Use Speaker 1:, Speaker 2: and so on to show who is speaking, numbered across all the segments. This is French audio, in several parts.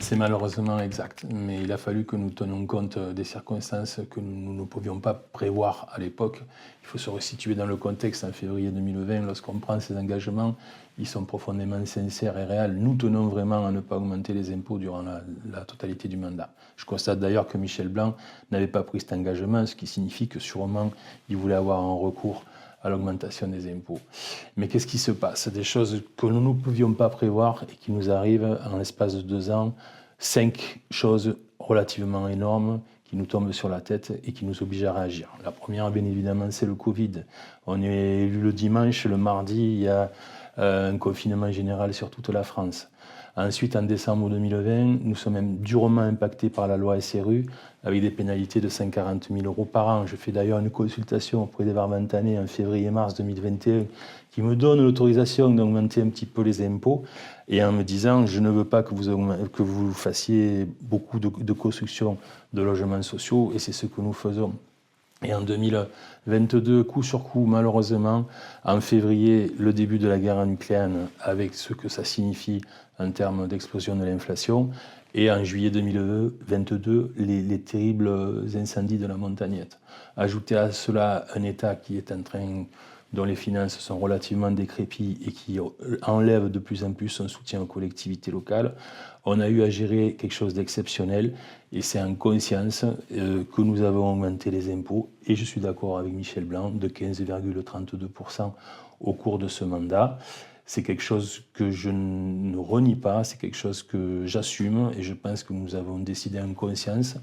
Speaker 1: C'est malheureusement exact, mais il a fallu que nous tenions compte des circonstances que nous ne pouvions pas prévoir à l'époque. Il faut se resituer dans le contexte en février 2020, lorsqu'on prend ces engagements, ils sont profondément sincères et réels. Nous tenons vraiment à ne pas augmenter les impôts durant la totalité du mandat. Je constate d'ailleurs que Michel Blanc n'avait pas pris cet engagement, ce qui signifie que sûrement il voulait avoir un recours à l'augmentation des impôts. Mais qu'est-ce qui se passe? Des choses que nous ne pouvions pas prévoir et qui nous arrivent en l'espace de 2 ans. 5 choses relativement énormes qui nous tombent sur la tête et qui nous obligent à réagir. La première, bien évidemment, c'est le Covid. On est élu le dimanche, le mardi, il y a un confinement général sur toute la France. Ensuite, en décembre 2020, nous sommes même durement impactés par la loi SRU avec des pénalités de 140 000 € par an. Je fais d'ailleurs une consultation auprès des Barbantanais en février-mars 2021 qui me donne l'autorisation d'augmenter un petit peu les impôts et en me disant je ne veux pas que vous fassiez beaucoup de construction de logements sociaux et c'est ce que nous faisons. Et en 2022, coup sur coup, malheureusement, en février, le début de la guerre en Ukraine, avec ce que ça signifie en termes d'explosion de l'inflation, et en juillet 2022, les terribles incendies de la Montagnette. Ajoutez à cela un État qui est en train, dont les finances sont relativement décrépies et qui enlève de plus en plus son soutien aux collectivités locales. On a eu à gérer quelque chose d'exceptionnel et c'est en conscience que nous avons augmenté les impôts et je suis d'accord avec Michel Blanc de 15,32% au cours de ce mandat. C'est quelque chose que je ne renie pas, c'est quelque chose que j'assume et je pense que nous avons décidé en conscience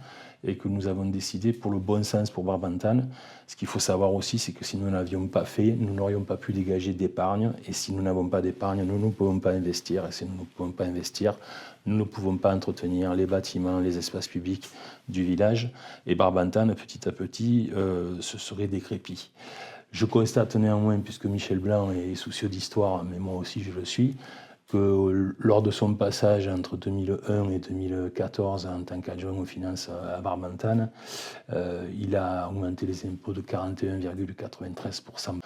Speaker 1: et que nous avons décidé pour le bon sens pour Barbantane. Ce qu'il faut savoir aussi, c'est que si nous ne l'avions pas fait, nous n'aurions pas pu dégager d'épargne et si nous n'avons pas d'épargne, nous ne pouvons pas investir et si nous ne pouvons pas investir, nous ne pouvons pas entretenir les bâtiments, les espaces publics du village et Barbantane, petit à petit, se serait décrépit. Je constate néanmoins, puisque Michel Blanc est soucieux d'histoire, mais moi aussi je le suis, que lors de son passage entre 2001 et 2014 en tant qu'adjoint aux finances à Barbantane, il a augmenté les impôts de 41,93%.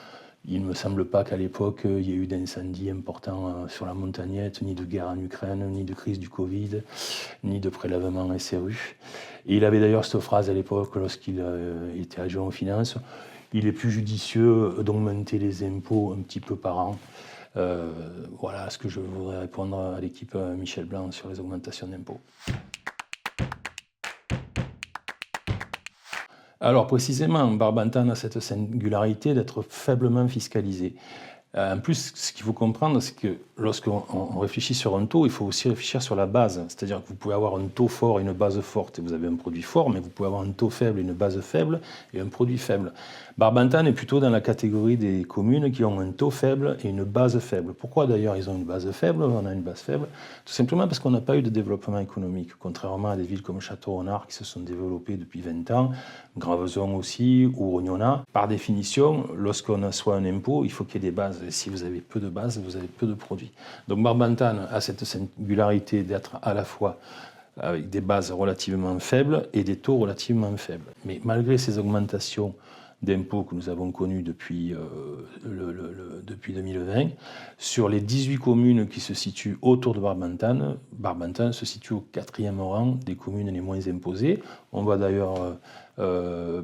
Speaker 1: Il ne me semble pas qu'à l'époque, il y ait eu d'incendies importants sur la Montagnette, ni de guerre en Ukraine, ni de crise du Covid, ni de prélèvement SRU. Et il avait d'ailleurs cette phrase à l'époque, lorsqu'il était adjoint aux finances, il est plus judicieux d'augmenter les impôts un petit peu par an. Voilà ce que je voudrais répondre à l'équipe Michel Blanc sur les augmentations d'impôts. Alors précisément, Barbantane a cette singularité d'être faiblement fiscalisé. En plus, ce qu'il faut comprendre, c'est que lorsqu'on réfléchit sur un taux, il faut aussi réfléchir sur la base. C'est-à-dire que vous pouvez avoir un taux fort et une base forte, et vous avez un produit fort, mais vous pouvez avoir un taux faible et une base faible, et un produit faible. Barbantane est plutôt dans la catégorie des communes qui ont un taux faible et une base faible. Pourquoi d'ailleurs ils ont une base faible, on a une base faible? Tout simplement parce qu'on n'a pas eu de développement économique, contrairement à des villes comme Château-Renard qui se sont développées depuis 20 ans, Graveson aussi, ou Rognona. Par définition, lorsqu'on assoit un impôt, il faut qu'il y ait des bases. Et si vous avez peu de bases, vous avez peu de produits. Donc Barbantane a cette singularité d'être à la fois avec des bases relativement faibles et des taux relativement faibles. Mais malgré ces augmentations d'impôts que nous avons connues depuis 2020, sur les 18 communes qui se situent autour de Barbantane, Barbantane se situe au 4e rang des communes les moins imposées. On va d'ailleurs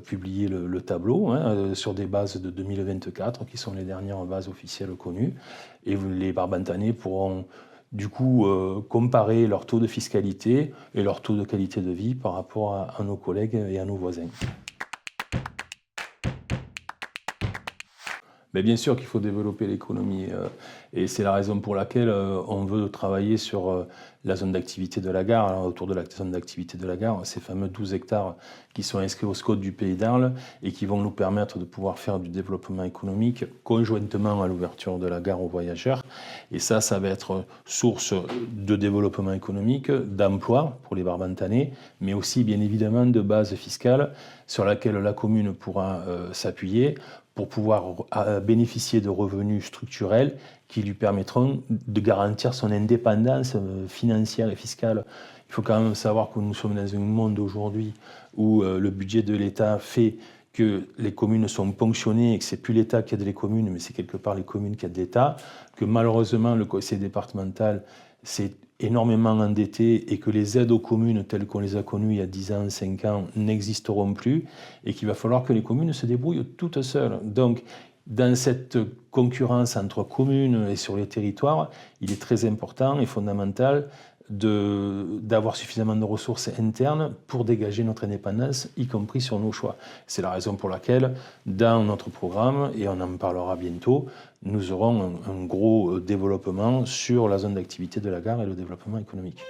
Speaker 1: publier le tableau sur des bases de 2024, qui sont les dernières bases officielles connues. Et les Barbantanais pourront du coup comparer leur taux de fiscalité et leur taux de qualité de vie par rapport à nos collègues et à nos voisins. Mais bien sûr qu'il faut développer l'économie et c'est la raison pour laquelle on veut travailler sur la zone d'activité de la gare. Alors, autour de la zone d'activité de la gare, ces fameux 12 hectares qui sont inscrits au SCOT du Pays d'Arles et qui vont nous permettre de pouvoir faire du développement économique conjointement à l'ouverture de la gare aux voyageurs. Et ça va être source de développement économique, d'emploi pour les Barbantanais, mais aussi bien évidemment de base fiscale sur laquelle la commune pourra s'appuyer pour pouvoir bénéficier de revenus structurels qui lui permettront de garantir son indépendance financière et fiscale. Il faut quand même savoir que nous sommes dans un monde aujourd'hui où le budget de l'État fait que les communes sont ponctionnées et que ce n'est plus l'État qui aide les communes, mais c'est quelque part les communes qui aident l'État, que malheureusement le conseil départemental s'est énormément endetté et que les aides aux communes telles qu'on les a connues il y a 10 ans, 5 ans n'existeront plus et qu'il va falloir que les communes se débrouillent toutes seules. Donc, dans cette concurrence entre communes et sur les territoires, il est très important et fondamental d'avoir suffisamment de ressources internes pour dégager notre indépendance, y compris sur nos choix. C'est la raison pour laquelle, dans notre programme, et on en parlera bientôt, nous aurons un gros développement sur la zone d'activité de la gare et le développement économique.